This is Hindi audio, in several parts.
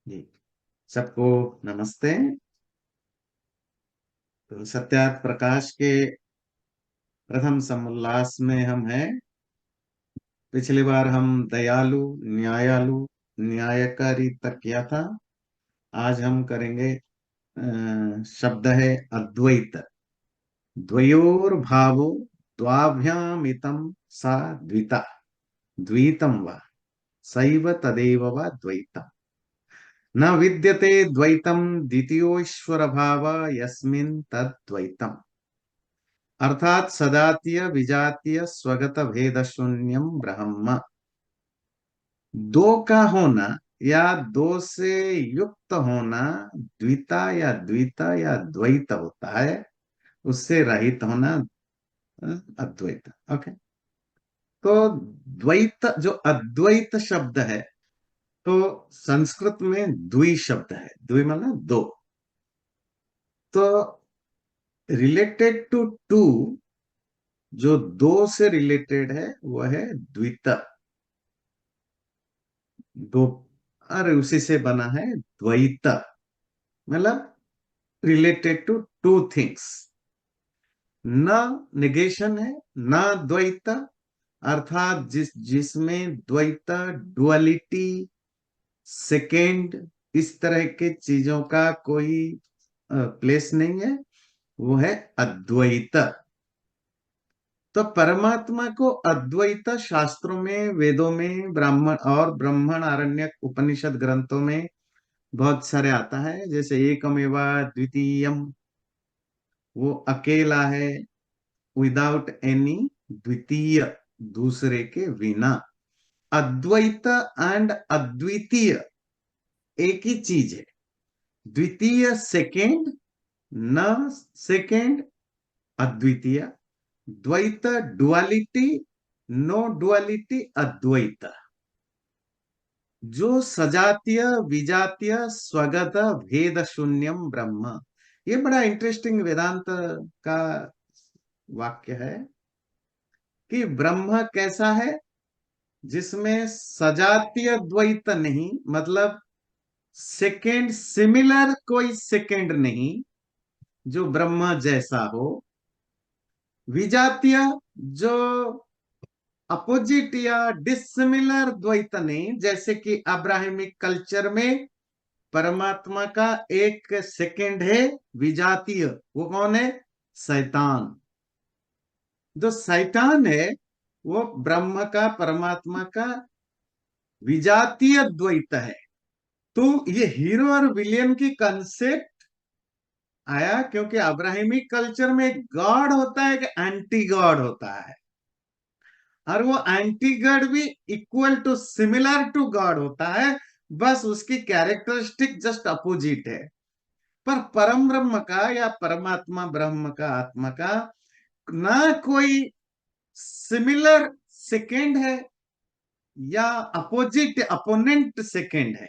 जी, सबको नमस्ते। तो सत्यार्थ प्रकाश के प्रथम समोल्लास में हम हैं। पिछली बार हम दयालु, न्यायालु, न्यायकारी तक किया था। आज हम करेंगे शब्द है अद्वैत। द्वयोर भावो द्वाभ्यामितम सा द्विता द्वैतम वा सैव तदेव वा द्वैतम न विद्यते द्वैतम द्वितीयोश्वर भाव यस्मिन् तद्वैतम। अर्थात सजातीय विजातीय स्वगत भेद शून्यम ब्रह्म। दो का होना या दो से युक्त होना द्विता या द्विता या द्वैत होता है। उससे रहित होना अद्वैत। ओके। तो द्वैत जो अद्वैत शब्द है, तो संस्कृत में द्वि शब्द है। द्वि मतलब दो। तो रिलेटेड टू टू, जो दो से रिलेटेड है वह है द्वित। दो और उसी से बना है द्वैत, मतलब रिलेटेड टू टू थिंग्स। न निगेशन है, न द्वैत, अर्थात जिसमें द्वैत, डुअलिटी, सेकेंड, इस तरह के चीजों का कोई प्लेस नहीं है, वो है अद्वैत। तो परमात्मा को अद्वैत शास्त्रों में, वेदों में, ब्राह्मण और ब्राह्मण आरण्यक उपनिषद ग्रंथों में बहुत सारे आता है। जैसे एकमेवा द्वितीयम, वो अकेला है, विदाउट एनी द्वितीय, दूसरे के बिना। अद्वैत एंड अद्वितीय एक ही चीज है। द्वितीय सेकेंड, न सेकेंड अद्वितीय। द्वैत डुअलिटी, नो डुअलिटी अद्वैत। जो सजातीय विजातीय स्वगत भेद शून्यम ब्रह्म। ये बड़ा इंटरेस्टिंग वेदांत का वाक्य है कि ब्रह्म कैसा है, जिसमें सजातीय द्वैत नहीं, मतलब सेकेंड सिमिलर कोई सेकेंड नहीं जो ब्रह्म जैसा हो। विजातीय, जो अपोजिट या डिसिमिलर द्वैत नहीं, जैसे कि अब्राहमिक कल्चर में परमात्मा का एक सेकेंड है विजातीय। वो कौन है? शैतान। जो शैतान है वो ब्रह्म का, परमात्मा का विजातीय द्वैत है। तो ये हीरो और विलियन की कंसेप्ट आया क्योंकि अब्राहमिक कल्चर में एक गॉड होता है, कि एंटी गॉड होता है, और वो एंटी गॉड भी equal to similar to God होता है। बस उसकी कैरेक्टरिस्टिक जस्ट अपोजिट है। पर परम ब्रह्म का या परमात्मा, ब्रह्म का, आत्मा का ना कोई सिमिलर सेकेंड है या अपोजिट अपोनेंट सेकेंड है।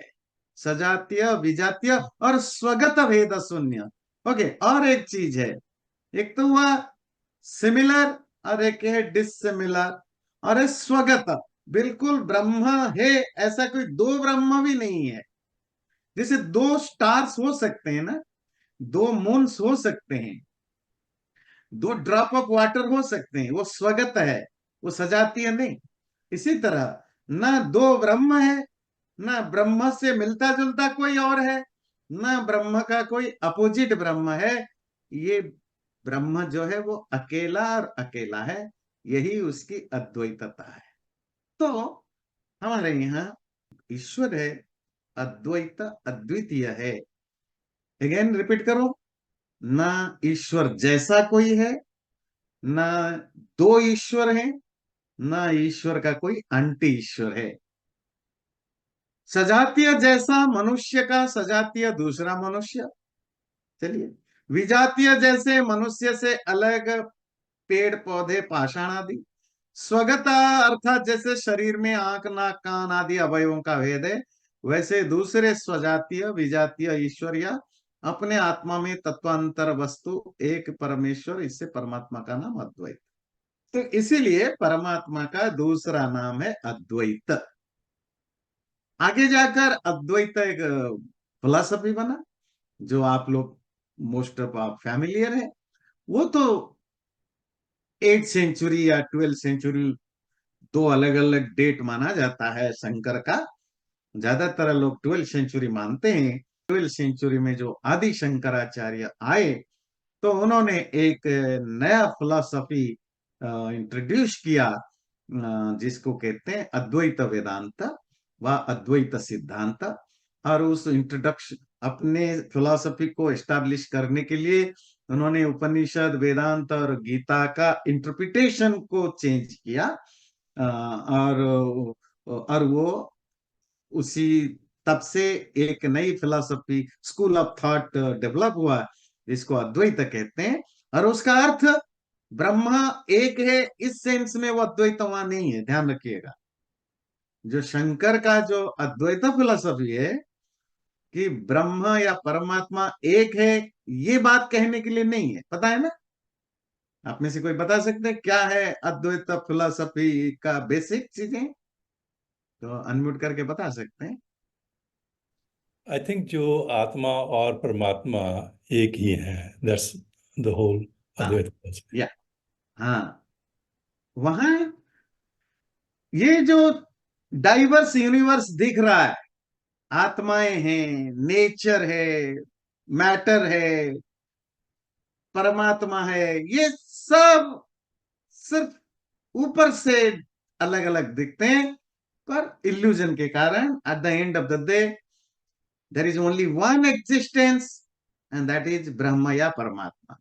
सजातीय विजातीय और स्वगत भेद शून्य। ओके। और एक चीज है, एक तो हुआ सिमिलर और एक है डिसिमिलर, और है स्वगत। बिल्कुल ब्रह्म है, ऐसा कोई दो ब्रह्म भी नहीं है। जैसे दो स्टार्स हो सकते हैं ना, दो मून्स हो सकते हैं, दो ड्रॉप ऑफ वाटर हो सकते हैं, वो स्वगत है, वो सजातीय नहीं। इसी तरह ना दो ब्रह्म है, ना ब्रह्म से मिलता जुलता कोई और है, ना ब्रह्म का कोई अपोजिट ब्रह्म है। ये ब्रह्म जो है वो अकेला और अकेला है। यही उसकी अद्वैतता है। तो हमारे यहाँ ईश्वर है, अद्वैत, अद्वितीय है। अगेन रिपीट करो। ना ईश्वर जैसा कोई है, ना दो ईश्वर है, ना ईश्वर का कोई अंटी ईश्वर है। सजातीय जैसा मनुष्य का सजातीय दूसरा मनुष्य। चलिए। विजातीय जैसे मनुष्य से अलग पेड़ पौधे पाषाण आदि। स्वगता अर्थात जैसे शरीर में आंख नाक कान आदि अवयवों का भेद है, वैसे दूसरे स्वजातीय विजातीय ईश्वर या अपने आत्मा में तत्वांतर वस्तु एक परमेश्वर, इससे परमात्मा का नाम अद्वैत। तो इसीलिए परमात्मा का दूसरा नाम है अद्वैत। आगे जाकर अद्वैत एक फिलॉसफी बना, जो आप लोग मोस्ट ऑफ आप फैमिलियर है। वो तो 8th सेंचुरी या 12th सेंचुरी, दो अलग अलग डेट माना जाता है शंकर का। ज्यादातर लोग 12th सेंचुरी मानते हैं। 12th सेंचुरी में जो आदि शंकराचार्य आए, तो उन्होंने एक नया फिलॉसफी इंट्रोड्यूस किया, जिसको कहते हैं अद्वैत वेदांत व अद्वैत सिद्धांत। और उस इंट्रोडक्शन, अपने फिलॉसफी को एस्टैब्लिश करने के लिए उन्होंने उपनिषद, वेदांत और गीता का इंटरप्रिटेशन को चेंज किया। और वो उसी, तब से एक नई philosophy, school of thought develop हुआ, जिसको अद्वैत कहते हैं। और उसका अर्थ ब्रह्मा एक है, इस सेंस में वो अद्वैत वहां नहीं है, ध्यान रखिएगा। जो शंकर का जो अद्वैत फिलॉसफी है कि ब्रह्म या परमात्मा एक है, ये बात कहने के लिए नहीं है। पता है ना? आप में से कोई बता सकते हैं क्या है अद्वैत फिलॉसफी का बेसिक चीजें? तो अनम्यूट करके बता सकते हैं। आई थिंक जो आत्मा और परमात्मा एक ही है, दैट्स द होल हाँ, अद्वैत philosophy। या हाँ, वहां ये जो डाइवर्स यूनिवर्स दिख रहा है, आत्माएं हैं, नेचर है, मैटर है, परमात्मा है, ये सब सिर्फ ऊपर से अलग अलग दिखते हैं, पर इल्यूजन के कारण at the end of the day there is only one existence, and that is Brahm या परमात्मा।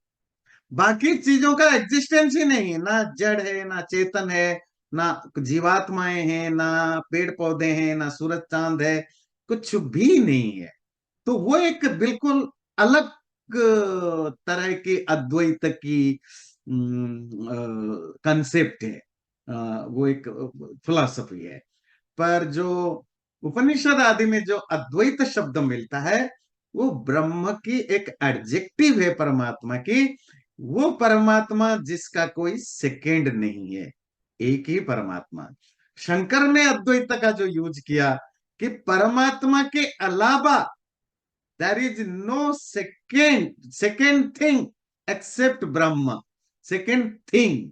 बाकी चीजों का एग्जिस्टेंस ही नहीं है, ना जड़ है, ना चेतन है, ना जीवात्माएं हैं, ना पेड़ पौधे हैं, ना सूरज चांद है, कुछ भी नहीं है। तो वो एक बिल्कुल अलग तरह की अद्वैत की कंसेप्ट है। वो एक फिलॉसफी है। पर जो उपनिषद आदि में जो अद्वैत शब्द मिलता है, वो ब्रह्म की एक एडजेक्टिव है परमात्मा की। वो परमात्मा जिसका कोई सेकेंड नहीं है, एक ही परमात्मा। शंकर ने अद्वैत का जो यूज किया कि परमात्मा के अलावा there is no second thing except Brahm, second thing.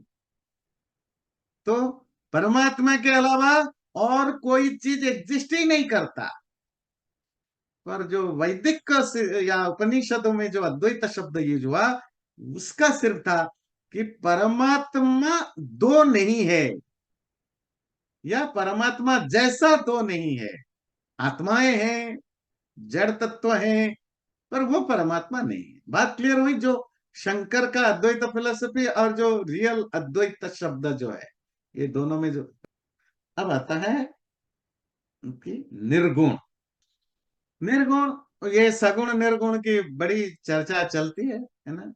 तो परमात्मा के अलावा और कोई चीज एग्जिस्ट ही नहीं करता। पर जो वैदिक या उपनिषदों में जो अद्वैत शब्द यूज हुआ, उसका सिर्फ था कि परमात्मा दो नहीं है, या परमात्मा जैसा दो नहीं है। आत्माएं हैं, जड़ तत्व हैं, पर वो परमात्मा नहीं है। बात क्लियर हुई? जो शंकर का अद्वैत फिलोसफी और जो रियल अद्वैत शब्द जो है, ये दोनों में जो अब आता है कि निर्गुण। निर्गुण, ये सगुण निर्गुण की बड़ी चर्चा चलती है ना?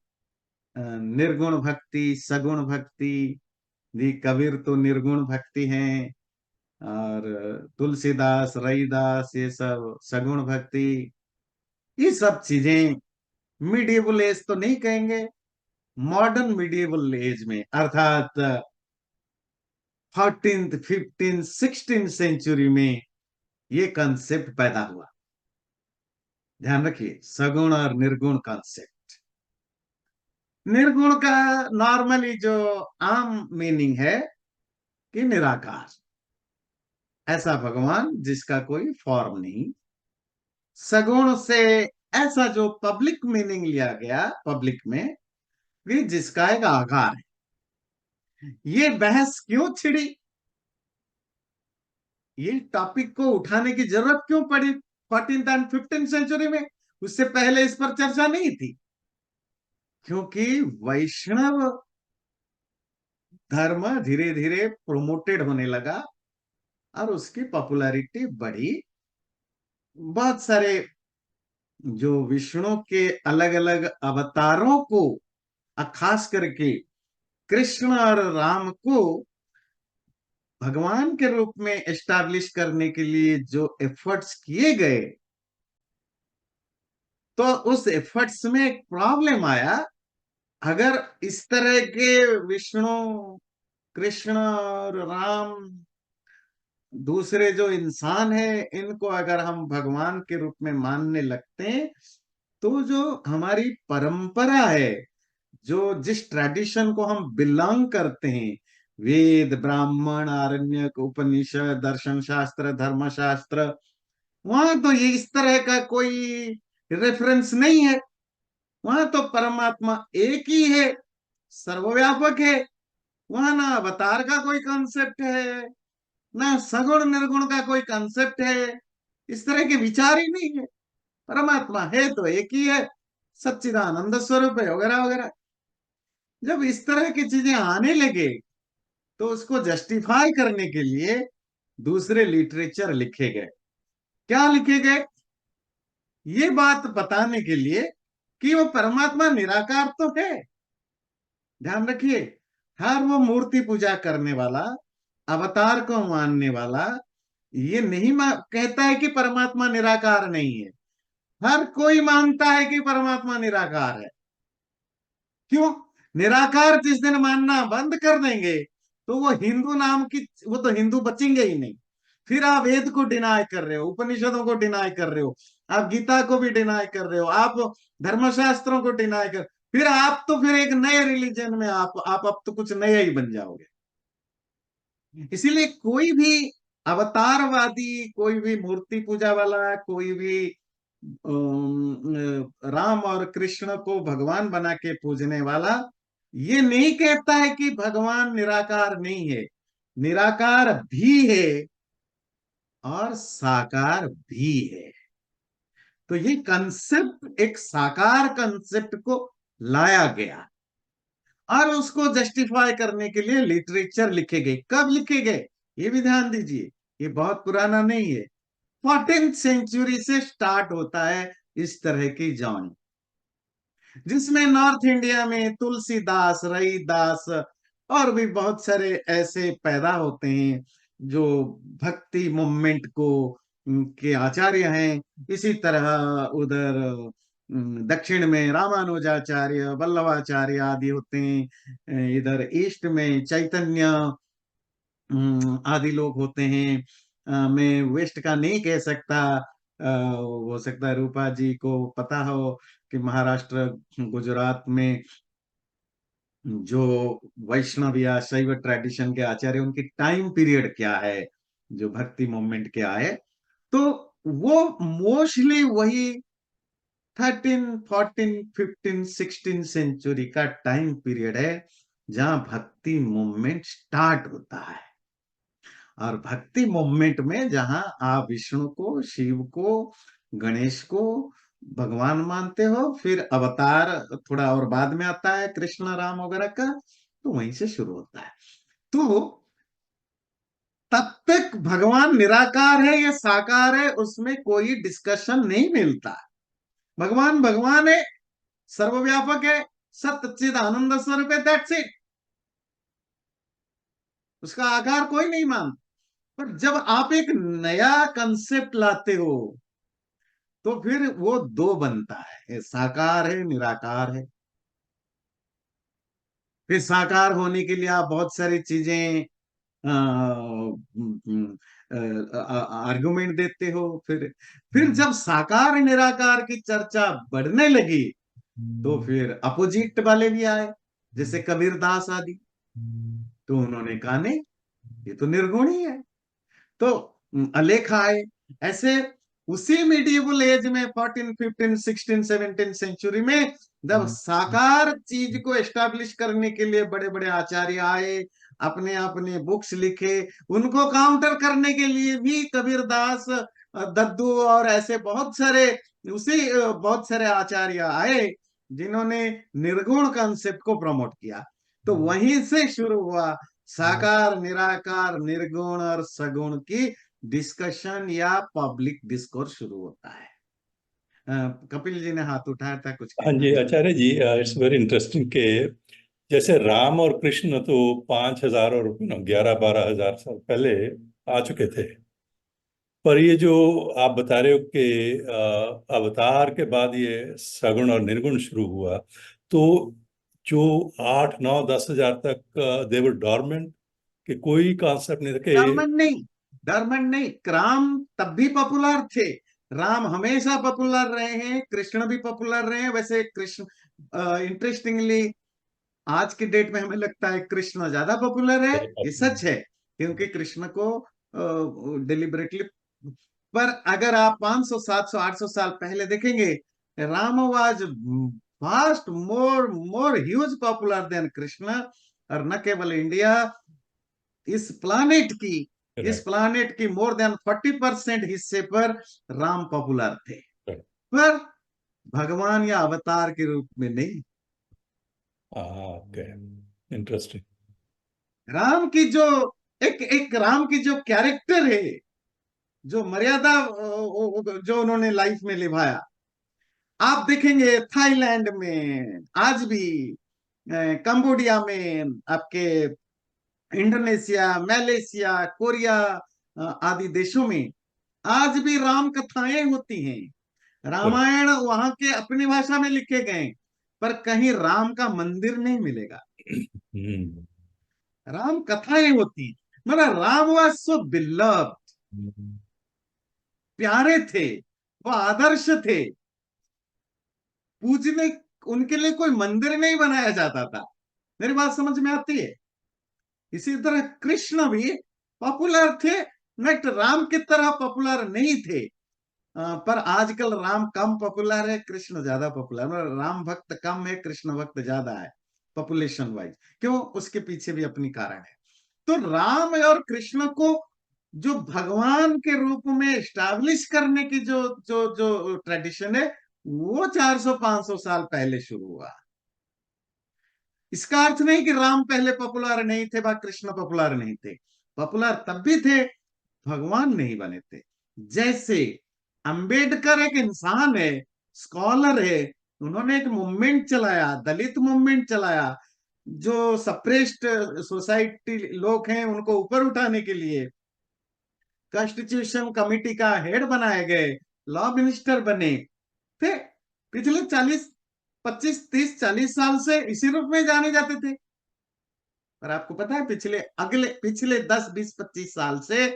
निर्गुण भक्ति, सगुण भक्ति, दी कबीर तो निर्गुण भक्ति हैं, और तुलसीदास, रईदास, ये सब सगुण भक्ति। ये सब चीजें मिडिएवल एज तो नहीं कहेंगे, मॉडर्न मिडिएवल एज में, अर्थात 14th 15th 16th सेंचुरी में ये कंसेप्ट पैदा हुआ। ध्यान रखिए, सगुण और निर्गुण कंसेप्ट। निर्गुण का नॉर्मली जो आम मीनिंग है कि निराकार, ऐसा भगवान जिसका कोई फॉर्म नहीं। सगुण से ऐसा जो पब्लिक मीनिंग लिया गया पब्लिक में, कि जिसका एक आकार है। ये बहस क्यों छिड़ी, ये टॉपिक को उठाने की जरूरत क्यों पड़ी 14th and 15th सेंचुरी में? उससे पहले इस पर चर्चा नहीं थी, क्योंकि वैष्णव धर्म धीरे धीरे प्रोमोटेड होने लगा और उसकी पॉपुलैरिटी बढ़ी। बहुत सारे जो विष्णु के अलग अलग अवतारों को, खास करके कृष्ण और राम को भगवान के रूप में एस्टैब्लिश करने के लिए जो एफर्ट्स किए गए, तो उस एफर्ट्स में एक प्रॉब्लम आया। अगर इस तरह के विष्णु, कृष्ण और राम दूसरे जो इंसान है इनको अगर हम भगवान के रूप में मानने लगते हैं, तो जो हमारी परंपरा है, जो जिस ट्रेडिशन को हम बिलोंग करते हैं, वेद, ब्राह्मण, आरण्यक, उपनिषद, दर्शन शास्त्र, धर्म शास्त्र, वहां तो ये इस तरह का कोई रेफरेंस नहीं है। वहां तो परमात्मा एक ही है, सर्वव्यापक है। वहां ना अवतार का कोई कॉन्सेप्ट है, ना सगुण निर्गुण का कोई कॉन्सेप्ट है। इस तरह के विचार ही नहीं है। परमात्मा है तो एक ही है, सच्चिदानंद स्वरूप है, वगैरह वगैरह। जब इस तरह की चीजें आने लगे, तो उसको जस्टिफाई करने के लिए दूसरे लिटरेचर लिखे गए। क्या लिखे गए? ये बात बताने के लिए कि वो परमात्मा निराकार तो है। ध्यान रखिए, हर वो मूर्ति पूजा करने वाला, अवतार को मानने वाला, ये नहीं कहता है कि परमात्मा निराकार नहीं है। हर कोई मानता है कि परमात्मा निराकार है। क्यों? निराकार जिस दिन मानना बंद कर देंगे, तो वो हिंदू नाम की, वो तो हिंदू बचेंगे ही नहीं। फिर आप वेद को डिनाय कर रहे हो, उपनिषदों को डिनाय कर रहे हो, आप गीता को भी डिनाय कर रहे हो, आप धर्मशास्त्रों को डिनाय कर, फिर आप तो फिर एक नए रिलीजन में आप अब तो कुछ नया ही बन जाओगे। इसीलिए कोई भी अवतारवादी, कोई भी मूर्ति पूजा वाला, कोई भी राम और कृष्ण को भगवान बना के पूजने वाला, ये नहीं कहता है कि भगवान निराकार नहीं है। निराकार भी है और साकार भी है। तो ये कंसेप्ट एक साकार कंसेप्ट को लाया गया, और उसको जस्टिफाई करने के लिए लिटरेचर लिखे गए। कब लिखे गए? ये भी ध्यान दीजिए, ये बहुत पुराना नहीं है। 14th सेंचुरी से स्टार्ट होता है इस तरह की जर्नी, जिसमें नॉर्थ इंडिया में तुलसीदास, रईदास और भी बहुत सारे ऐसे पैदा होते हैं जो भक्ति मूवमेंट को के आचार्य हैं। इसी तरह उधर दक्षिण में रामानुजाचार्य, वल्लभाचार्य आदि होते हैं। इधर ईस्ट में चैतन्य आदि लोग होते हैं। मैं वेस्ट का नहीं कह सकता। हो सकता है रूपा जी को पता हो कि महाराष्ट्र, गुजरात में जो वैष्णव या शैव ट्रेडिशन के आचार्य, उनकी टाइम पीरियड क्या है, जो भक्ति मूवमेंट क्या है। तो वो मोस्टली वही 13, 14, 15, 16 सेंचुरी का टाइम पीरियड है, जहां भक्ति मूवमेंट स्टार्ट होता है। और भक्ति मूवमेंट में जहां आप विष्णु को, शिव को, गणेश को भगवान मानते हो, फिर अवतार थोड़ा और बाद में आता है कृष्ण राम वगैरह का, तो वहीं से शुरू होता है। तो तब तक भगवान निराकार है या साकार है, उसमें कोई डिस्कशन नहीं मिलता। भगवान भगवान है, सर्वव्यापक है, सच्चिद आनंद स्वरूप है, दैट्स इट। उसका आकार कोई नहीं मानता। पर जब आप एक नया कंसेप्ट लाते हो, तो फिर वो दो बनता है, साकार है, निराकार है। फिर साकार होने के लिए आप बहुत सारी चीजें आर्गुमेंट देते हो। फिर जब साकार निराकार की चर्चा बढ़ने लगी, तो फिर अपोजिट वाले भी आए, जैसे कबीरदास आदि। तो उन्होंने कहा नहीं, ये तो निर्गुण ही है। तो अलेख आए। ऐसे उसी मिडिवल एज में 14, 15, 16, 17 सेंचुरी में जब साकार चीज को एस्टैब्लिश करने के लिए बड़े बड़े आचार्य आए, अपने अपने बुक्स लिखे, उनको काउंटर करने के लिए भी कबीरदास, दद्दू और ऐसे बहुत सारे, बहुत सारे आचार्य आए, जिन्होंने निर्गुण कॉन्सेप्ट को प्रमोट किया। तो वहीं से शुरू हुआ साकार, निराकार, निर्गुण और सगुण की डिस्कशन या पब्लिक डिस्कोर्स शुरू होता है। कपिल जी ने हाथ उठाया था, कुछ हाँ कहना जी चाहते? आचार्य जी, इट्स वेरी इंटरेस्टिंग के जैसे राम और कृष्ण तो 5,000 और 11-12 हजार साल पहले आ चुके थे। पर ये जो आप बता रहे हो कि अवतार के बाद ये सगुण और निर्गुण शुरू हुआ, तो जो 8, 9, 10 हजार तक देवर डॉर्मेंट, कि कोई कॉन्सेप्ट नहीं था कि गवर्नमेंट नहीं, डरमेंट नहीं, राम तब भी पॉपुलर थे। राम हमेशा पॉपुलर रहे हैं, कृष्ण भी पॉपुलर रहे हैं। वैसे कृष्ण, इंटरेस्टिंगली आज के डेट में हमें लगता है कृष्ण ज्यादा पॉपुलर है। very ये popular. सच है, क्योंकि कृष्ण को डिलिबरेटली, पर अगर आप 500 700 800 साल पहले देखेंगे, Ram was fast more more huge popular than Krishna. और न केवल इंडिया, इस प्लानेट की इस Correct. प्लानेट की मोर देन 40% हिस्से पर राम पॉपुलर थे, Correct. पर भगवान या अवतार के रूप में नहीं। Okay. Interesting. राम की जो एक एक राम की जो कैरेक्टर है, जो मर्यादा जो उन्होंने लाइफ में निभाया, आप देखेंगे थाईलैंड में आज भी, कंबोडिया में, आपके इंडोनेशिया, मलेशिया, कोरिया, आदि देशों में आज भी राम कथाएं होती हैं। Correct. रामायण वहां के अपनी भाषा में लिखे गए, पर कहीं राम का मंदिर नहीं मिलेगा। Hmm. राम कथाएं होती हैं। मतलब Ram was so beloved, Hmm. प्यारे थे, वो आदर्श थे, पूजने, उनके लिए कोई मंदिर नहीं बनाया जाता था। मेरी बात समझ में आती है? इसी तरह कृष्ण भी पॉपुलर थे, नेक्स्ट राम की तरह पॉपुलर नहीं थे। पर आजकल राम कम पॉपुलर है, कृष्ण ज्यादा पॉपुलर, मतलब राम भक्त कम है, कृष्ण भक्त ज्यादा है पॉपुलेशन वाइज। क्यों? उसके पीछे भी अपनी कारण है। तो राम और कृष्ण को जो भगवान के रूप में एस्टैब्लिश करने की जो जो जो ट्रेडिशन है, वो 400 500 साल पहले शुरू हुआ। इसका अर्थ नहीं कि राम पहले पॉपुलर नहीं थे व कृष्ण पॉपुलर नहीं थे। पॉपुलर तब भी थे, भगवान नहीं बने थे। जैसे अंबेडकर एक इंसान है, स्कॉलर है, उन्होंने एक मूवमेंट चलाया, दलित मूवमेंट चलाया, जो सप्रेस्ड सोसाइटी लोग हैं उनको ऊपर उठाने के लिए कॉन्स्टिट्यूशन कमिटी का हेड बनाए गए, लॉ मिनिस्टर बने थे। पिछले 40 25 30 40 साल से इसी रूप में जाने जाते थे। पर आपको पता है, पिछले 10 20 25 साल से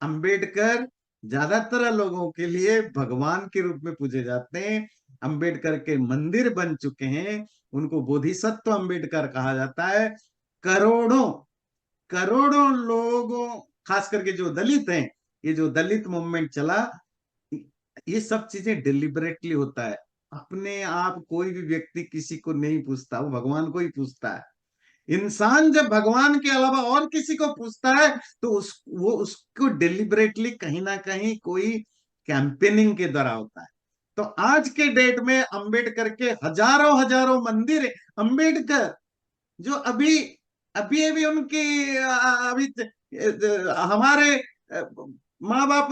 अंबेडकर ज्यादातर लोगों के लिए भगवान के रूप में पूजे जाते हैं। अंबेडकर के मंदिर बन चुके हैं, उनको बोधिसत्व अंबेडकर कहा जाता है। करोड़ों करोड़ों लोगों, खास करके जो दलित हैं, ये जो दलित मूवमेंट चला, ये सब चीजें डिलिबरेटली होता है। अपने आप कोई भी व्यक्ति किसी को नहीं पूछता, वो भगवान को ही पूछता है। इंसान जब भगवान के अलावा और किसी को पूछता है, तो वो उसको डिलिबरेटली कहीं ना कहीं कोई कैंपेनिंग के द्वारा होता है। तो आज के डेट में अंबेडकर के हजारों हजारों मंदिर है। अंबेडकर जो अभी अभी अभी उनकी अभी हमारे माँ बाप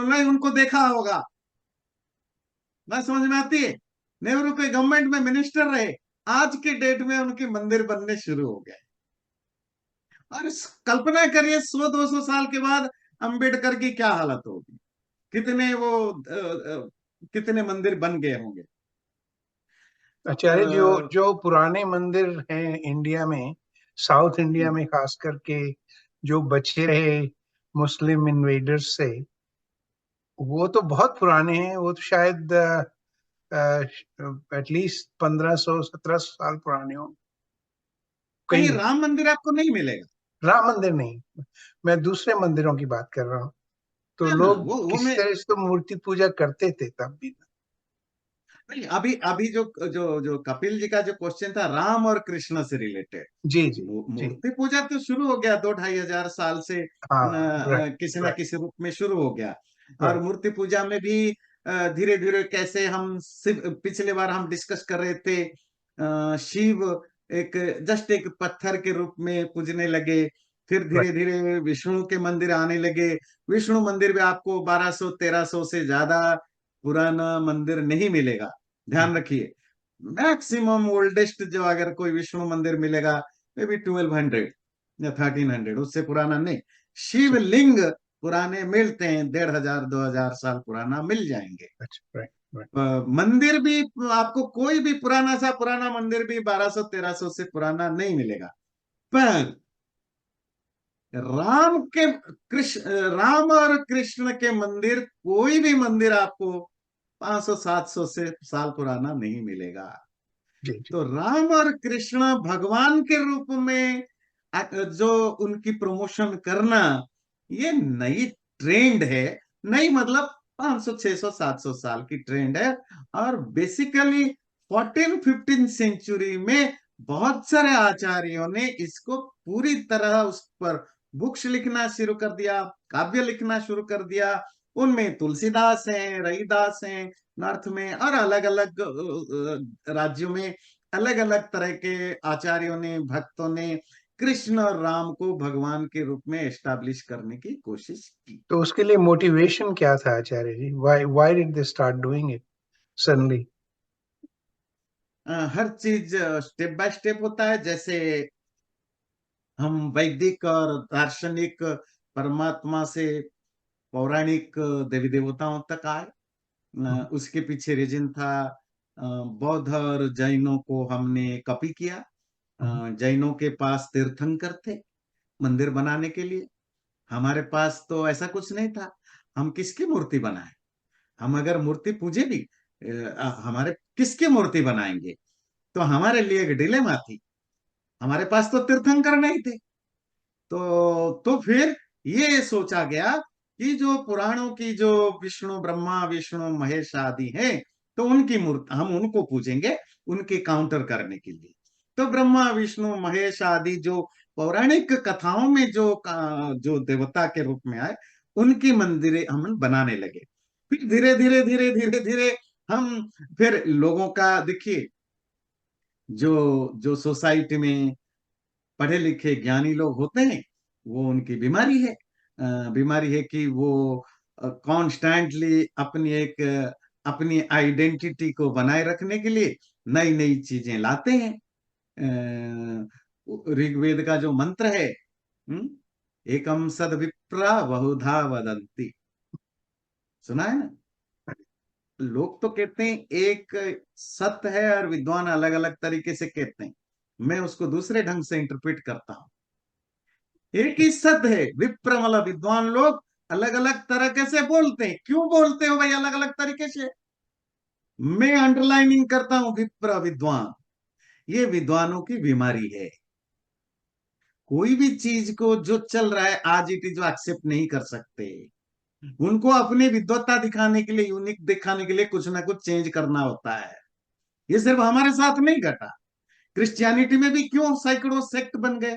ने उनको देखा होगा, ना समझ में आती है। नेहरू के गवर्नमेंट में मिनिस्टर रहे, आज के डेट में उनके मंदिर बनने शुरू हो गए। और कल्पना करिए 100 200 साल के बाद अंबेडकर की क्या हालत होगी, कितने वो कितने मंदिर बन गए होंगे। आचार्य, जो अ, जो पुराने मंदिर हैं इंडिया में, साउथ इंडिया में खास करके, जो बचे रहे मुस्लिम इन्वेडर्स से, वो तो बहुत पुराने हैं। वो तो शायद एटलीस्ट 1500 1700 साल पुराने हो। कहीं कई। राम मंदिर आपको नहीं मिलेगा। राम मंदिर नहीं, मैं दूसरे मंदिरों की बात कर रहा हूँ। तो ना ना, लोग वो किसी मैं तरह से तो मूर्ति पूजा करते थे तब भी। नहीं, अभी अभी जो जो जो कपिल जी का जो क्वेश्चन था राम और कृष्ण से रिलेटेड, जी जी जी। मूर्ति पूजा तो शुरू हो गया 2 2 5 हजार साल से, हाँ, राइट किसी ना राइट किसी रूप में शुरू हो गया। और राइट। मूर्ति पूजा में भी धीरे धीरे, कैसे हम पिछले बार हम डिस्कस कर रहे थे, शिव एक जस्ट एक पत्थर के रूप में पूजने लगे, फिर धीरे धीरे विष्णु के मंदिर आने लगे। विष्णु मंदिर भी आपको 1200 1300 से ज्यादा पुराना मंदिर नहीं मिलेगा, ध्यान रखिए। मैक्सिमम ओल्डेस्ट जो अगर कोई विष्णु मंदिर मिलेगा, मे बी 1200 या 1300, उससे पुराना नहीं। शिवलिंग पुराने मिलते हैं, 1500 2000 साल पुराना मिल जाएंगे। अच्छा, राइट राइट। मंदिर भी आपको कोई भी पुराना सा पुराना मंदिर भी 1200 1300 से पुराना नहीं मिलेगा। पर राम और कृष्ण के मंदिर, कोई भी मंदिर आपको 500-700 से साल पुराना नहीं मिलेगा। जी जी। तो राम और कृष्ण भगवान के रूप में जो उनकी प्रमोशन करना, ये नई ट्रेंड है। नई मतलब 500 600 700 साल की ट्रेंड है। और बेसिकली 14-15 सेंचुरी में बहुत सारे आचार्यों ने इसको पूरी तरह उस पर बुक्स लिखना शुरू कर दिया, काव्य लिखना शुरू कर दिया। उनमें तुलसीदास हैं, रविदास हैं नॉर्थ में, और अलग अलग राज्यों में अलग अलग तरह के आचार्यों ने, भक्तों ने कृष्ण और राम को भगवान के रूप में एस्टैब्लिश करने की कोशिश की। तो उसके लिए मोटिवेशन क्या था Acharya ji? Why did they start doing it suddenly? हर चीज स्टेप बाय स्टेप होता है। जैसे हम वैदिक और दार्शनिक परमात्मा से पौराणिक देवी देवताओं तक आए, उसके पीछे रीजन था बौद्ध और जैनों को हमने कॉपी किया। जैनों के पास तीर्थंकर थे मंदिर बनाने के लिए। हमारे पास तो ऐसा कुछ नहीं था। हम किसकी मूर्ति बनाएं? हम अगर मूर्ति पूजे भी, हमारे किसकी मूर्ति बनाएंगे? तो हमारे लिए एक डिलेमा थी। हमारे पास तो तीर्थंकर नहीं थे। तो फिर ये सोचा गया कि जो पुराणों की जो विष्णु, ब्रह्मा विष्णु महेश आदि हैं, तो उनकी मूर्ति हम उनको पूजेंगे, उनके काउंटर करने के लिए। तो ब्रह्मा विष्णु महेश आदि जो पौराणिक कथाओं में जो देवता के रूप में आए, उनकी मंदिरें हम बनाने लगे। फिर धीरे धीरे धीरे धीरे धीरे हम, फिर लोगों का देखिए, जो जो सोसाइटी में पढ़े लिखे ज्ञानी लोग होते हैं, वो उनकी बीमारी है। बीमारी है कि वो कॉन्स्टेंटली अपनी आइडेंटिटी को बनाए रखने के लिए नई नई चीजें लाते हैं। ऋग्वेद का जो मंत्र है, एकम सद विप्रा बहुधा वदंती, सुना है ना? लोग तो कहते हैं एक सत्य है, और विद्वान अलग अलग तरीके से कहते हैं। मैं उसको दूसरे ढंग से इंटरप्रेट करता हूं। एक ही सत्य है, विप्र मतलब विद्वान लोग अलग अलग तरीके से बोलते हैं। क्यों बोलते हो भाई अलग अलग तरीके से? मैं अंडरलाइनिंग करता हूं, विप्र विद्वान, ये विद्वानों की बीमारी है। कोई भी चीज को जो चल रहा है आज इट इज एक्सेप्ट नहीं कर सकते। उनको अपनी विद्वत्ता दिखाने के लिए, यूनिक दिखाने के लिए कुछ ना कुछ चेंज करना होता है। ये सिर्फ हमारे साथ नहीं घटा। क्रिश्चियनिटी में भी क्यों सैकड़ों सेक्ट बन गए?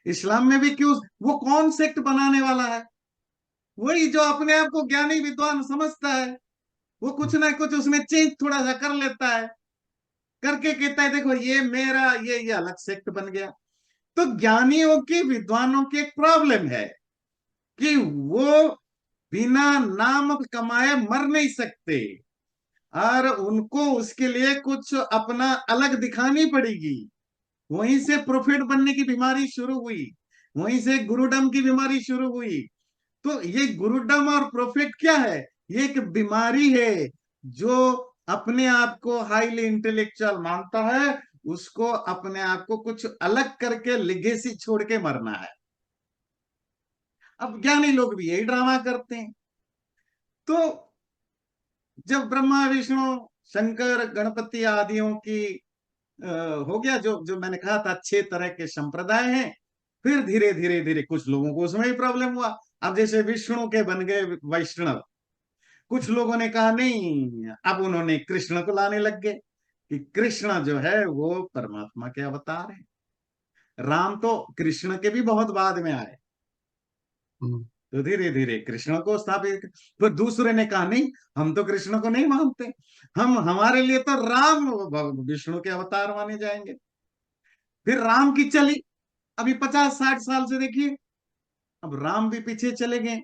इस्लाम में भी क्यों? वो कौन सेक्ट बनाने वाला है? वही जो अपने आप को ज्ञानी विद्वान समझता है। वो कुछ ना कुछ उसमें चेंज थोड़ा सा कर लेता है, करके कहता है देखो ये मेरा, ये अलग सेक्ट बन गया। तो ज्ञानियों की, विद्वानों की एक प्रॉब्लम है कि वो बिना नाम कमाए मर नहीं सकते, और उनको उसके लिए कुछ अपना अलग दिखानी पड़ेगी। वहीं से प्रॉफिट बनने की बीमारी शुरू हुई, वहीं से गुरुडम की बीमारी शुरू हुई। तो ये गुरुडम और प्रॉफिट क्या है? ये एक बीमारी है। जो अपने आप को हाईली इंटेलेक्चुअल मानता है, उसको अपने आप को कुछ अलग करके लिगेसी छोड़ के मरना है। अब ज्ञानी लोग भी यही ड्रामा करते हैं। तो जब ब्रह्मा विष्णु शंकर गणपति आदियों की हो गया, जो जो मैंने कहा था 6 तरह के संप्रदाय हैं। फिर धीरे धीरे धीरे कुछ लोगों को उसमें ही प्रॉब्लम हुआ। अब जैसे विष्णु के बन गए वैष्णव, कुछ लोगों ने कहा नहीं, अब उन्होंने कृष्ण को लाने लग गए कि कृष्ण जो है वो परमात्मा के अवतार है। राम तो कृष्ण के भी बहुत बाद में आए। तो धीरे धीरे कृष्ण को स्थापित। फिर दूसरे ने कहा नहीं, हम तो कृष्ण को नहीं मानते, हमारे लिए तो राम विष्णु के अवतार माने जाएंगे। फिर राम की चली। अभी 50-60 साल से देखिए, अब राम भी पीछे चले गए।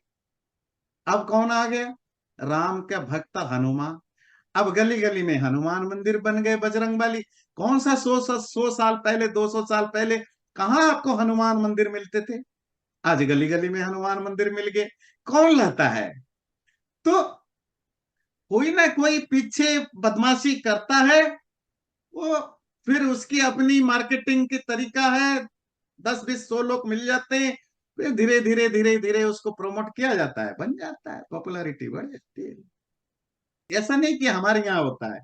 अब कौन आ गया? राम का भक्त हनुमान। अब गली गली में हनुमान मंदिर बन गए, बजरंगबली। कौन सा 100 साल पहले, 200 साल पहले कहाँ आपको हनुमान मंदिर मिलते थे? आज गली गली में हनुमान मंदिर मिल गए। कौन लाता है? तो कोई ना कोई पीछे बदमाशी करता है। वो फिर उसकी अपनी मार्केटिंग की तरीका है। 10-20-100 लोग मिल जाते हैं, फिर धीरे धीरे धीरे धीरे उसको प्रमोट किया जाता है, बन जाता है, पॉपुलैरिटी बढ़ जाती है। ऐसा नहीं कि हमारे यहाँ होता है,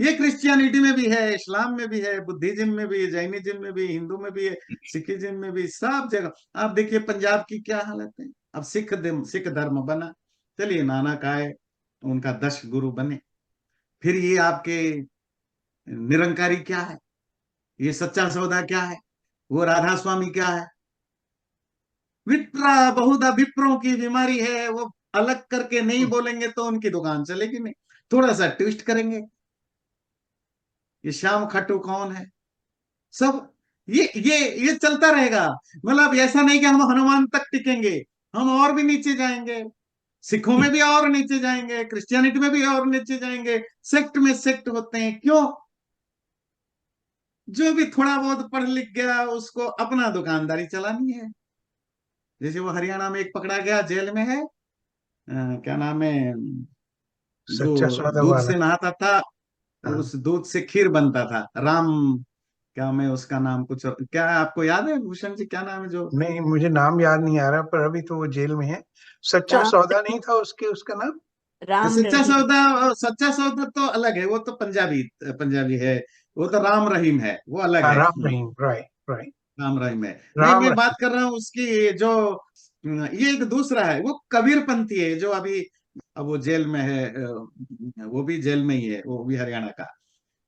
ये क्रिश्चियनिटी में भी है, इस्लाम में भी है, बुद्धिज्म में भी है, जैनिज्म में भी, हिंदू में भी है, सिखिज्म में भी, सब जगह। आप देखिए पंजाब की क्या हालत है। अब सिख धर्म बना, चलिए नानक आए, उनका 10 गुरु बने। फिर ये आपके निरंकारी क्या है, ये सच्चा सौदा क्या है, वो राधा स्वामी क्या है, विप्रा बहुधा विप्रों की बीमारी है, वो अलग करके नहीं बोलेंगे तो उनकी दुकान चलेगी नहीं, थोड़ा सा ट्विस्ट करेंगे, ये श्याम खाटू कौन है, सब ये चलता रहेगा। मतलब ऐसा नहीं कि हम हनुमान तक टिकेंगे, हम और भी नीचे जाएंगे, सिखों में भी और नीचे जाएंगे, क्रिश्चियनिटी में भी और नीचे जाएंगे, सेक्ट में सेक्ट होते हैं, क्यों? जो भी थोड़ा बहुत पढ़ लिख गया उसको अपना दुकानदारी चलानी है। जैसे वो हरियाणा में एक पकड़ा गया, जेल में है, क्या नाम है, सच्चा जो सौदा दूध वाला। से नहाता था, हाँ। उस दूध से खीर बनता था, राम, क्या मैं उसका नाम कुछ क्या है, आपको याद है भूषण जी, क्या नाम है जो, नहीं, मुझे नाम याद नहीं आ रहा, पर अभी तो वो जेल में है। सच्चा राम सौदा रहीम। नहीं था उसके, उसका नाम? राम सच्चा रहीम। सौदा, सच्चा सौदा तो अलग है, वो तो पंजाबी पंजाबी है, वो तो राम रहीम है, वो अलग हाँ, है। Ram Rahim, right right. राम रहीम है, नहीं राम मैं बात रहीम। कर रहा हूँ उसकी जो ये एक दूसरा है, वो कबीर पंथी है जो अभी, अब वो जेल में है, वो भी जेल में ही है, वो भी हरियाणा का।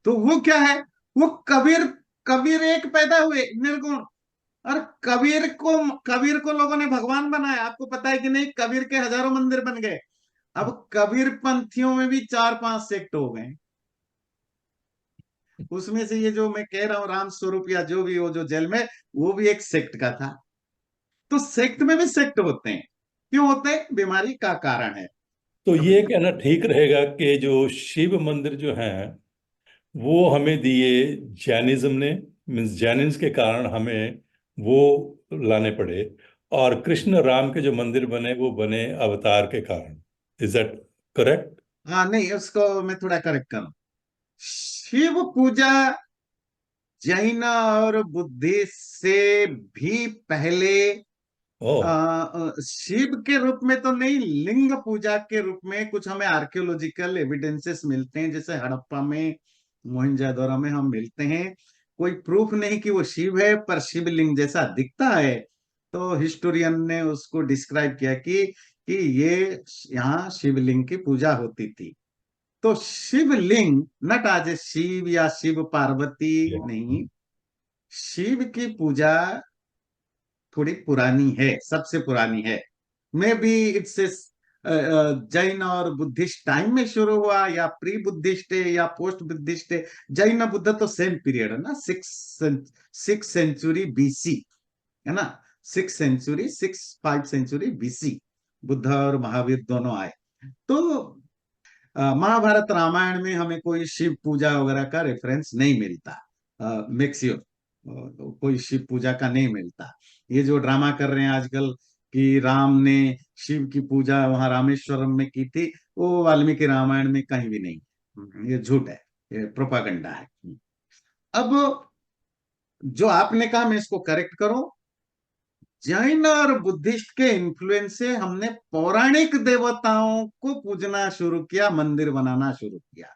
तो वो क्या है, वो कबीर, कबीर एक पैदा हुए निर्गुण, और कबीर को लोगों ने भगवान बनाया, आपको पता है कि नहीं? कबीर के हजारों मंदिर बन गए। अब कबीर पंथियों में भी 4-5 सेक्ट हो गए, उसमें से ये जो मैं कह रहा हूँ राम स्वरूप या जो भी, वो जो जेल में, वो भी एक सेक्ट का था। तो सेक्ट में भी सेक्ट होते हैं, क्यों होते हैं? बीमारी का कारण है। तो अब ये कहना ठीक रहेगा कि जो शिव मंदिर जो हैं वो हमें दिए जैनिज्म ने, मीन्स जैनिज्म के कारण हमें वो लाने पड़े, और कृष्ण राम के जो मंदिर बने वो बने अवतार के कारण। Is that correct? हाँ, नहीं उसको मैं थोड़ा करेक्ट करूं, शिव पूजा जैन और बुद्धिस्ट से भी पहले ओह। शिव के रूप में तो नहीं, लिंग पूजा के रूप में कुछ हमें आर्कियोलॉजिकल एविडेंसेस मिलते हैं, जैसे हड़प्पा में, मोहनजोदड़ो में हम मिलते हैं। कोई प्रूफ नहीं कि वो शिव है, पर शिवलिंग जैसा दिखता है। तो हिस्टोरियन ने उसको डिस्क्राइब किया कि ये यहाँ शिवलिंग की पूजा होती थी। तो शिवलिंग नट आज शिव या शिव पार्वती नहीं, शिव की पूजा थोड़ी पुरानी है, सबसे पुरानी है। मे बी इट्स जैन और बुद्धिस्ट टाइम में शुरू हुआ, या प्री बुद्धिस्ट है या पोस्ट बुद्धिस्ट है। जैन बुद्ध तो सेम पीरियड है ना, 6 सेंचुरी बीसी, है ना, 5 सेंचुरी बीसी बुद्ध और महावीर दोनों आए। तो महाभारत रामायण में हमें कोई शिव पूजा वगैरह का रेफरेंस नहीं मिलता, मैक्सिमम कोई शिव पूजा का नहीं मिलता। ये जो ड्रामा कर रहे हैं आजकल कि राम ने शिव की पूजा वहां रामेश्वरम में की थी, वो वाल्मीकि रामायण में कहीं भी नहीं, ये झूठ है, ये प्रोपागंडा है। अब जो आपने कहा मैं इसको करेक्ट करूं, जैन और बुद्धिस्ट के इन्फ्लुएंस से हमने पौराणिक देवताओं को पूजना शुरू किया, मंदिर बनाना शुरू किया।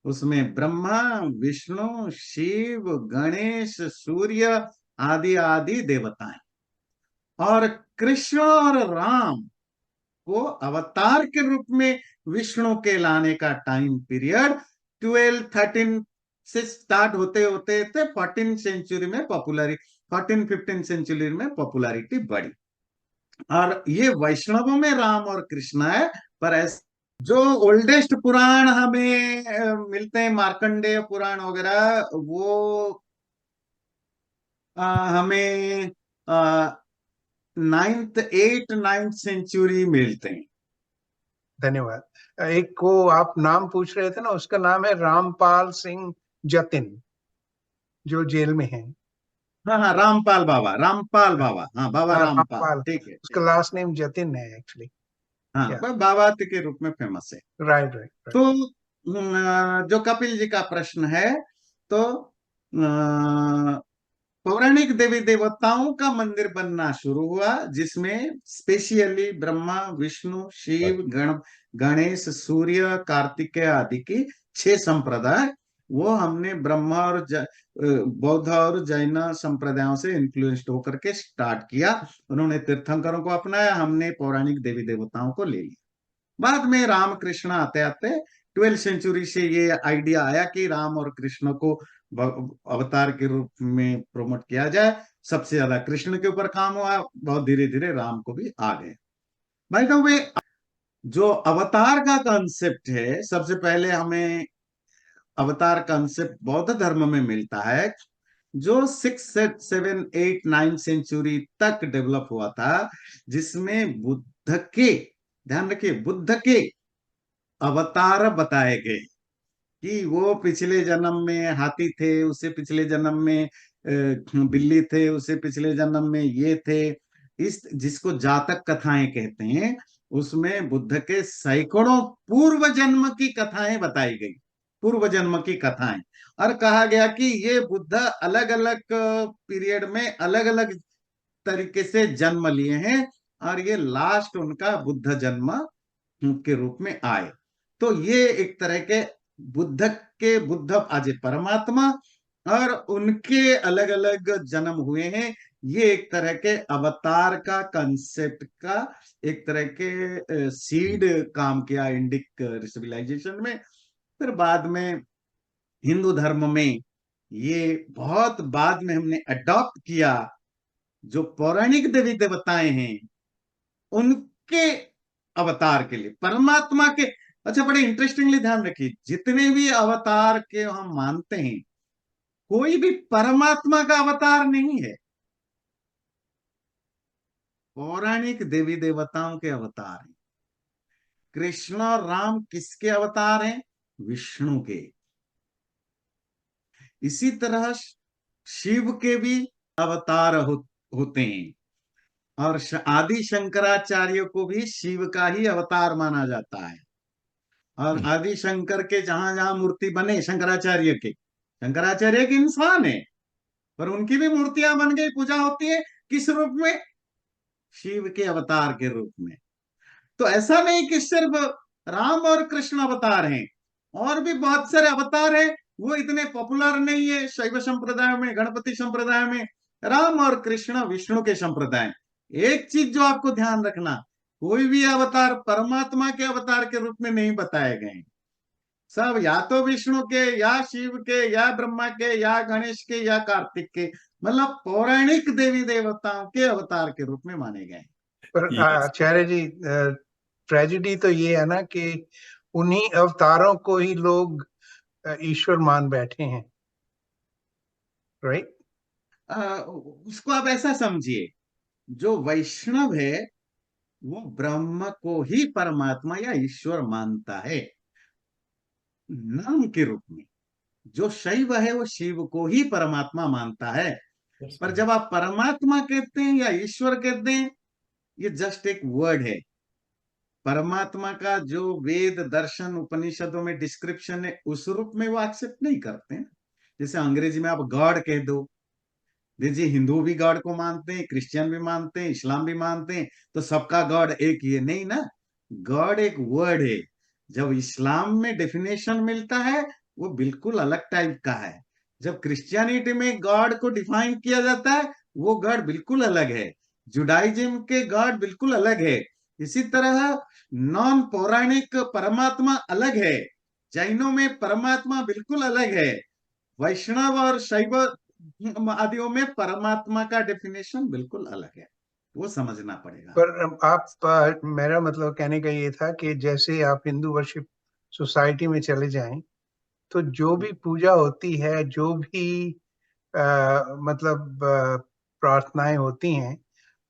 उसमें ब्रह्मा, विष्णु, शिव, गणेश, सूर्य आदि आदि देवताएं, और कृष्ण और राम को अवतार के रूप में विष्णु के लाने का टाइम पीरियड 12-13 से स्टार्ट होते होते थे 14 सेंचुरी में, 14-15 सेंचुरी में पॉपुलैरिटी बढ़ी। और ये वैष्णवों में राम और कृष्ण है, पर ऐसे जो ओल्डेस्ट पुराण हमें मिलते हैं, मार्कंडेय पुराण वगैरह, वो हमें 9th 8th 9th सेंचुरी मिलते हैं। धन्यवाद। एक को आप नाम पूछ रहे थे ना, उसका नाम है रामपाल सिंह जतिन, जो जेल में है। हाँ हाँ, रामपाल बाबा, हाँ बाबा हाँ, रामपाल, रामपाल। ठीक है उसका ठीक। लास्ट नेम जतिन है एक्चुअली। हाँ, या वह बाबा के रूप में फेमस है। Right right right. तो जो कपिल जी का प्रश्न है, तो पौराणिक देवी देवताओं का मंदिर बनना शुरू हुआ, जिसमें स्पेशली ब्रह्मा, विष्णु, शिव, गणेश, सूर्य, कार्तिकेय आदि की 6 संप्रदाय, वो हमने ब्रह्मा और बौद्ध और जैन संप्रदायों से इन्फ्लुएंस्ड होकर के स्टार्ट किया। उन्होंने तीर्थंकरों को अपनाया, हमने पौराणिक देवी देवताओं को ले लिया। बाद में रामकृष्ण आते आते 12वीं सेंचुरी से ये आइडिया आया कि राम और कृष्ण को अवतार के रूप में प्रमोट किया जाए। सबसे ज्यादा कृष्ण के ऊपर काम हुआ, बहुत धीरे धीरे राम को भी आ गए। भाई तो वे जो अवतार का कॉन्सेप्ट है, सबसे पहले हमें अवतार कॉन्सेप्ट बौद्ध धर्म में मिलता है, जो 6, 7, 8, 9 सेंचुरी तक डेवलप हुआ था, जिसमें बुद्ध के, ध्यान रखिए, बुद्ध के अवतार बताए गए कि वो पिछले जन्म में हाथी थे, उससे पिछले जन्म में बिल्ली थे, उससे पिछले जन्म में ये थे। इस जिसको जातक कथाएं कहते हैं, उसमें बुद्ध के सैकड़ों पूर्व जन्म की कथाएं बताई गई, पूर्व जन्म की कथाएं। और कहा गया कि ये बुद्ध अलग अलग पीरियड में अलग अलग तरीके से जन्म लिए हैं, और ये लास्ट उनका बुद्ध जन्म के रूप में आए। तो ये एक तरह के बुद्ध आज परमात्मा और उनके अलग अलग जन्म हुए हैं। ये एक तरह के अवतार का कंसेप्ट का एक तरह के सीड काम किया इंडिक सिविलाइजेशन में। फिर बाद में हिंदू धर्म में ये बहुत बाद में हमने अडॉप्ट किया। जो पौराणिक देवी देवताएं हैं, उनके अवतार के लिए परमात्मा के, अच्छा बड़े इंटरेस्टिंगली ध्यान रखिए, जितने भी अवतार के हम मानते हैं, कोई भी परमात्मा का अवतार नहीं है, पौराणिक देवी देवताओं के अवतार हैं। कृष्ण और राम किसके अवतार हैं? विष्णु के। इसी तरह शिव के भी अवतार होते हैं, और आदि शंकराचार्य को भी शिव का ही अवतार माना जाता है। और आदि शंकर के जहां जहां मूर्ति बने, शंकराचार्य के इंसान है, पर उनकी भी मूर्तियां बन गई, पूजा होती है किस रूप में? शिव के अवतार के रूप में। तो ऐसा नहीं कि सिर्फ राम और कृष्ण अवतार हैं, और भी बहुत सारे अवतार हैं, वो इतने पॉपुलर नहीं है शैव संप्रदाय में, गणपति संप्रदाय में। राम और कृष्ण विष्णु के संप्रदाय। एक चीज जो आपको ध्यान रखना, कोई भी अवतार परमात्मा के अवतार के रूप में नहीं बताए गए। सब या तो विष्णु के, या शिव के, या ब्रह्मा के, या गणेश के, या कार्तिक के, मतलब पौराणिक देवी देवताओं के अवतार के रूप में माने गए। पर Yes. आचार्य जी, ट्रेजेडी तो ये है ना कि उन्हीं अवतारों को ही लोग ईश्वर मान बैठे हैं, राइट? उसको आप ऐसा समझिए, जो वैष्णव है वो ब्रह्म को ही परमात्मा या ईश्वर मानता है नाम के रूप में। जो शैव है वो शिव को ही परमात्मा मानता है। पर जब आप परमात्मा कहते हैं या ईश्वर कहते हैं, ये जस्ट एक वर्ड है। परमात्मा का जो वेद दर्शन उपनिषदों में डिस्क्रिप्शन है, उस रूप में वो एक्सेप्ट नहीं करते हैं। जैसे अंग्रेजी में आप गॉड कह दो, देखिए हिंदू भी गॉड को मानते हैं, क्रिश्चियन भी मानते हैं, इस्लाम भी मानते हैं, तो सबका गॉड एक ही है? नहीं ना, गॉड एक वर्ड है। जब इस्लाम में डेफिनेशन मिलता है, वो बिल्कुल अलग टाइप का है। जब क्रिश्चियनिटी में गॉड को डिफाइन किया जाता है, वो गॉड बिल्कुल अलग है। जुडाइज्म के गॉड बिल्कुल अलग है। इसी तरह नॉन पौराणिक परमात्मा अलग है। जैनों में परमात्मा बिल्कुल अलग है। वैष्णव और शैव आदियों में परमात्मा का डेफिनेशन बिल्कुल अलग है, वो समझना पड़ेगा। पर आप मेरा मतलब कहने का ये था कि जैसे आप हिंदू वर्शिप सोसाइटी में चले जाएं, तो जो भी पूजा होती है, जो भी मतलब प्रार्थनाएं होती हैं,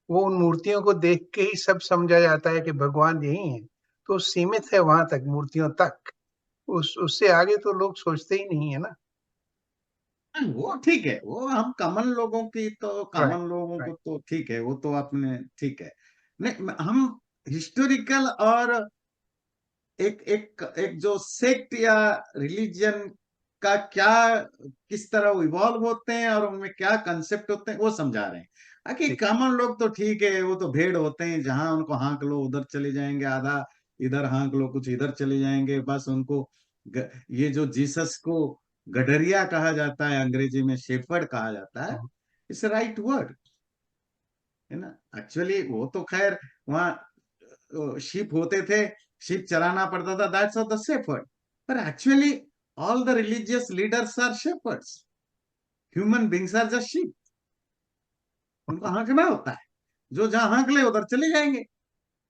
वो उन मूर्तियों को देख के ही सब समझा जाता है कि भगवान यही है। तो सीमित है वहां तक, मूर्तियों तक। उससे आगे तो लोग सोचते ही नहीं है ना। वो ठीक है, वो हम कॉमन लोगों की, तो राइट, कॉमन लोगों को राइट। तो ठीक है, वो तो आपने ठीक है। नहीं, हम हिस्टोरिकल और एक एक एक जो सेक्ट या रिलीजन का क्या, किस तरह इवॉल्व होते हैं और उनमें क्या कंसेप्ट होते हैं वो समझा रहे हैं। बाकी ठीक। कॉमन लोग तो ठीक है, वो तो भेड़ होते हैं, जहां उनको हाँक लो उधर चले जाएंगे, आधा इधर हाँक लो कुछ इधर चले जाएंगे, बस उनको ये जो जीसस को गडरिया कहा जाता है, अंग्रेजी में शेफर्ड कहा जाता है, इट्स राइट वर्ड है ना। एक्चुअली वो तो खैर वहाँ शिप होते थे, शिप चलाना पड़ता था, दैट्स ऑफ द शेफर्ड। पर actually all the religious leaders are shepherds, human beings are just sheep. उनको हाँकना होता है, जो जहां हाँक ले उधर चले जाएंगे,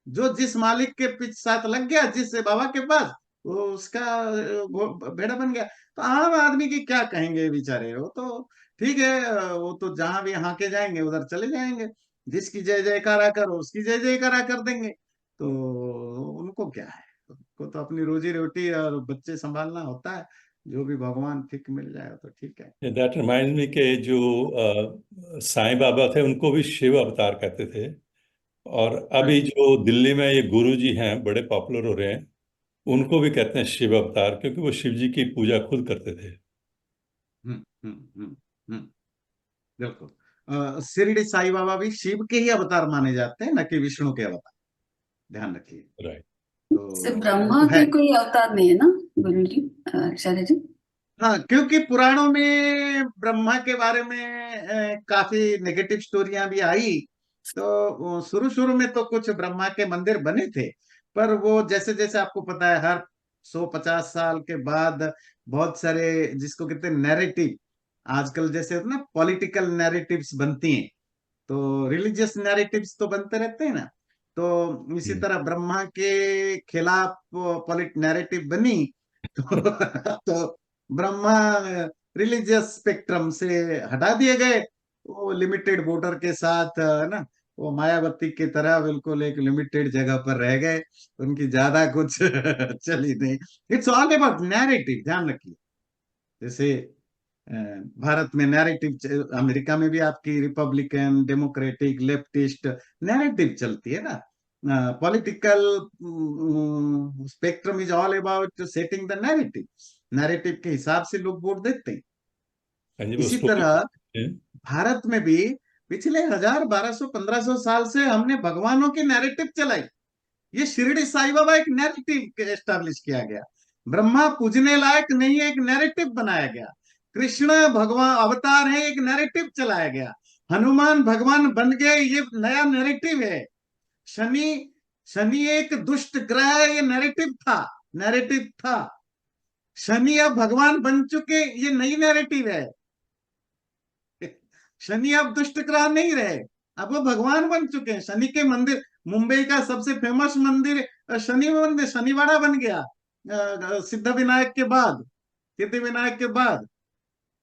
जो जिस मालिक के पीछे साथ लग गया, जिस बाबा के पास, वो उसका भेड़ा बन गया। तो आम आदमी की क्या कहेंगे बेचारे, वो तो ठीक है, वो तो जहां भी हाँके जाएंगे उधर चले जाएंगे, जिसकी जय जयकारा करो उसकी जय जयकारा कर देंगे। तो उनको क्या है, उनको तो अपनी रोजी रोटी और बच्चे संभालना होता है, जो भी भगवान ठीक मिल जाए तो ठीक है। दैट रिमाइंड मी के जो साईं बाबा थे उनको भी शिव अवतार कहते थे। और अभी राइट। जो दिल्ली में ये गुरु जी हैं बड़े पॉपुलर हो रहे हैं, उनको भी कहते हैं शिव अवतार, क्योंकि वो शिव जी की पूजा खुद करते थे। हम्म हम्म हम्म हम्म बिल्कुल। शिरडी साई बाबा भी शिव के ही अवतार माने जाते हैं, न कि विष्णु के अवतार, ध्यान रखिए। राइट। तो सिर्फ वो ब्रह्मा तो है। के कोई अवतार नहीं है ना गुरु जी, शैलजा जी? हाँ, क्योंकि पुराणों में ब्रह्मा के बारे में काफी नेगेटिव स्टोरियां भी आई। तो शुरू शुरू में तो कुछ ब्रह्मा के मंदिर बने थे, पर वो जैसे जैसे आपको पता है, हर 150 साल के बाद बहुत सारे, जिसको कहते हैं नैरेटिव, आजकल जैसे ना पॉलिटिकल नैरेटिव्स बनती हैं, तो रिलीजियस नैरेटिव्स तो बनते रहते हैं ना। तो इसी हम्म। तरह ब्रह्मा के खिलाफ पॉलिट नैरेटिव बनी। तो ब्रह्मा रिलीजियस स्पेक्ट्रम से हटा दिए गए, वो लिमिटेड बॉर्डर के साथ, ना, वो मायावती की तरह बिल्कुल एक लिमिटेड जगह पर रह गए, उनकी ज्यादा कुछ चली नहीं। इट्स ऑल अबाउट नैरेटिव, ध्यान रखिए। जैसे अ, भारत में नैरेटिव, अमेरिका में भी आपकी रिपब्लिकन डेमोक्रेटिक लेफ्टिस्ट नैरेटिव चलती है ना। Political spectrum is all about setting the narrative, narrative के हिसाब से लोग वोट देते हैं। हाँ जी, वो इसी स्टोरी। तरह भारत में भी पिछले 1000, 1200, 1500 साल से हमने भगवानों की नैरेटिव चलाई। ये शिरडी साई बाबा एक नैरेटिव एस्टेब्लिश किया गया। ब्रह्मा पूजने लायक नहीं है, एक नैरेटिव बनाया गया। कृष्ण भगवान अवतार है, एक नैरेटिव चलाया गया। हनुमान भगवान बन गए, ये नया नैरेटिव है। शनि शनि एक दुष्ट ग्रह है, ये नैरेटिव था। शनि अब भगवान बन चुके, ये नई नैरेटिव है। शनि अब दुष्ट ग्रह नहीं रहे, अब वो भगवान बन चुके हैं। शनि के मंदिर, मुंबई का सबसे फेमस मंदिर शनि मंदिर, शनिवाड़ा बन गया सिद्ध विनायक के बाद, सिद्धि विनायक के बाद।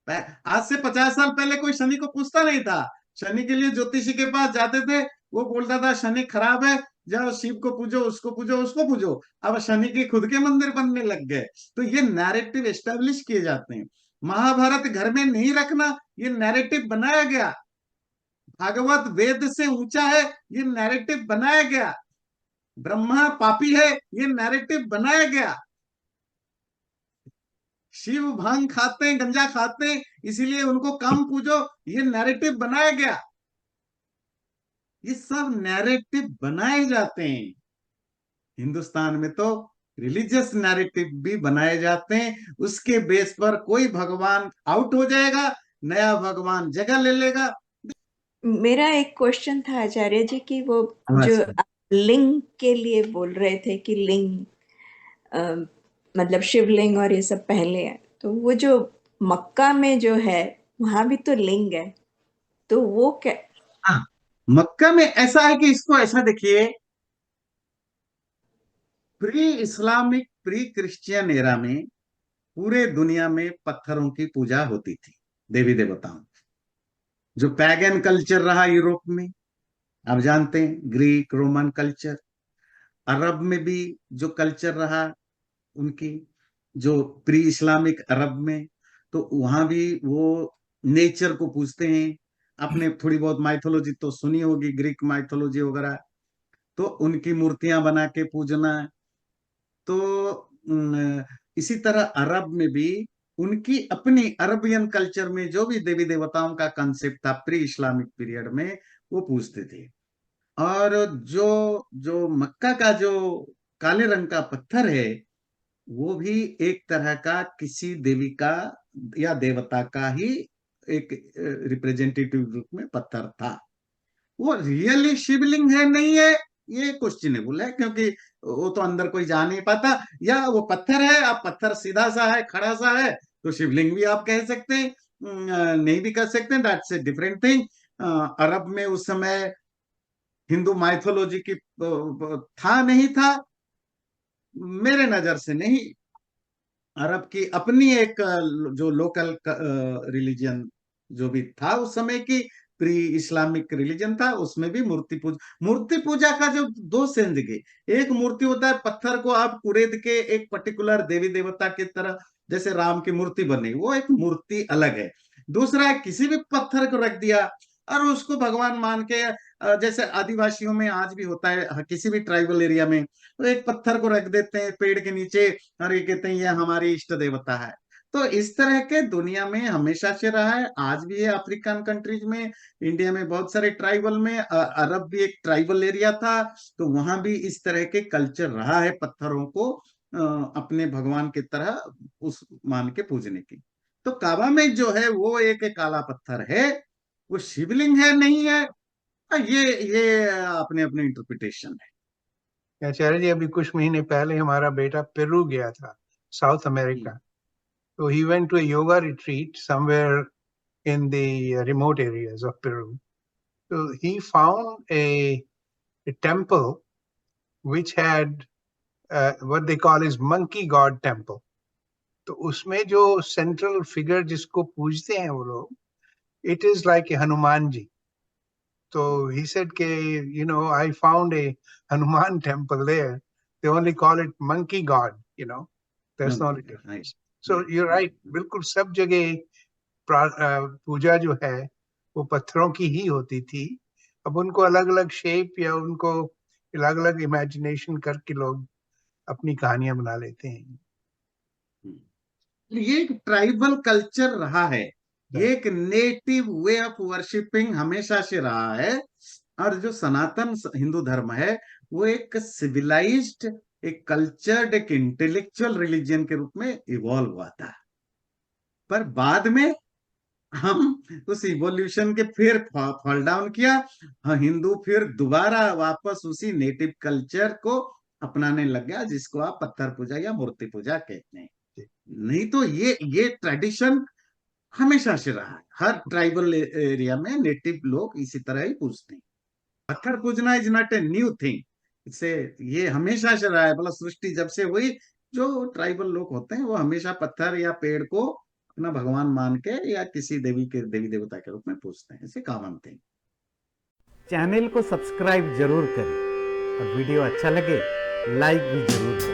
आज से 50 साल पहले कोई शनि को पूछता नहीं था। शनि के लिए ज्योतिषी के पास जाते थे, वो बोलता था शनि खराब है, जाओ शिव को पूजो, उसको पूजो, उसको पूजो। अब शनि के खुद के मंदिर बनने लग गए। तो ये नैरेटिव एस्टेब्लिश किए जाते हैं। महाभारत घर में नहीं रखना, ये नैरेटिव बनाया गया। भागवत वेद से ऊंचा है, ये नैरेटिव बनाया गया। ब्रह्मा पापी है, ये नैरेटिव बनाया गया। शिव भांग खाते हैं, गंजा खाते हैं, इसीलिए उनको कम पूजो, ये नैरेटिव बनाया गया। ये सब नैरेटिव बनाए जाते हैं। हिंदुस्तान में तो रिलीजियस नैरेटिव भी बनाए जाते हैं, उसके बेस पर कोई भगवान आउट हो जाएगा, नया भगवान जगह ले लेगा। मेरा एक क्वेश्चन था आचार्य जी कि वो जो बस। आप लिंग के लिए बोल रहे थे कि लिंग अ, मतलब शिवलिंग और ये सब पहले है, तो वो जो मक्का में जो है वहां भी तो लिंग है, तो वो क्या? हाँ, मक्का में ऐसा है कि इसको ऐसा देखिए, pre Islamic pre Christian era में पूरे दुनिया में पत्थरों की पूजा होती थी, देवी देवताओं की। जो पैगन कल्चर रहा यूरोप में, आप जानते हैं, ग्रीक रोमन कल्चर। अरब में भी जो कल्चर रहा उनकी, जो प्री इस्लामिक अरब में, तो वहां भी वो नेचर को पूजते हैं। आपने थोड़ी बहुत माइथोलॉजी तो सुनी होगी, ग्रीक माइथोलॉजी वगैरह, तो उनकी मूर्तियां बना के पूजना। तो इसी तरह अरब में भी उनकी अपनी अरबियन कल्चर में जो भी देवी देवताओं का कंसेप्ट था प्री इस्लामिक पीरियड में, वो पूजते थे। और जो जो मक्का का जो काले रंग का पत्थर है, वो भी एक तरह का किसी देवी का या देवता का ही एक रिप्रेजेंटेटिव रूप में पत्थर था। वो रियली शिवलिंग है नहीं है, ये क्वेश्चनेबल है, क्योंकि वो तो अंदर कोई जा नहीं पाता। या वो पत्थर है, अब पत्थर सीधा सा है, खड़ा सा है, तो शिवलिंग भी आप कह सकते हैं, नहीं भी कह सकते हैं, दैट्स ए डिफरेंट थिंग। अरब में उस समय हिंदू माइथोलॉजी की था नहीं था, मेरे नजर से नहीं। अरब की अपनी एक जो लोकल रिलीजन जो भी था उस समय की प्री इस्लामिक रिलीजन था, उसमें भी मूर्ति पूजा का जो दो सेंस के, एक मूर्ति होता है पत्थर को आप कुरेद के एक पर्टिकुलर देवी देवता की तरह, जैसे राम की मूर्ति बनी, वो एक मूर्ति अलग है। दूसरा है किसी भी पत्थर को रख दिया और उसको भगवान मान के, जैसे आदिवासियों में आज भी होता है, किसी भी ट्राइबल एरिया में, तो एक पत्थर को रख देते हैं पेड़ के नीचे और ये कहते हैं ये हमारी इष्ट देवता है। तो इस तरह के दुनिया में हमेशा से रहा है, आज भी है। अफ्रीकन कंट्रीज में, इंडिया में बहुत सारे ट्राइबल में, अरब भी एक ट्राइबल एरिया था, तो वहां भी इस तरह के कल्चर रहा है, पत्थरों को अपने भगवान की तरह उस मान के पूजने की। तो काबा में जो है वो एक काला पत्थर है, वो शिवलिंग है नहीं है, ये अपने अपने इंटरप्रिटेशन है। आचार्य जी, अभी कुछ महीने पहले हमारा बेटा पेरू गया था, साउथ अमेरिका। तो he went to a yoga retreat somewhere in the remote areas of Peru. So he found a temple which had what they call is monkey god temple. तो उसमें जो central figure जिसको पूजते हैं वो लोग, it is like a Hanuman ji. So he said के I found a Hanuman temple there. They only call it monkey god. That's not it. Nice. So you're right. बिल्कुल सब जगह पूजा जो है वो पत्थरों की ही होती थी। अब उनको अलग अलग शेप या उनको अलग अलग इमेजिनेशन करके लोग अपनी कहानियां बना लेते हैं। ये एक ट्राइबल कल्चर रहा है, ये एक नेटिव वे ऑफ वर्शिपिंग हमेशा से रहा है। और जो सनातन हिंदू धर्म है वो एक सिविलाइज्ड, एक कल्चर्ड, एक इंटेलेक्चुअल रिलीजन के रूप में इवॉल्व हुआ था। पर बाद में हम उस इवोल्यूशन के फिर फॉल डाउन किया, हिंदू फिर दोबारा वापस उसी नेटिव कल्चर को अपनाने लग गया, जिसको आप पत्थर पूजा या मूर्ति पूजा कहते हैं। नहीं तो ये ट्रेडिशन हमेशा से रहा है, हर ट्राइबल एरिया में नेटिव लोग इसी तरह ही पूजते हैं। पत्थर पूजना is not a new thing, इससे ये हमेशा से रहा है। मतलब सृष्टि जब से हुई, जो ट्राइबल लोग होते हैं वो हमेशा पत्थर या पेड़ को अपना भगवान मान के या किसी देवी देवता के रूप में पूजते हैं, ऐसे कॉमन थिंग। चैनल को सब्सक्राइब जरूर करें और वीडियो अच्छा लगे लाइक भी जरूर करें।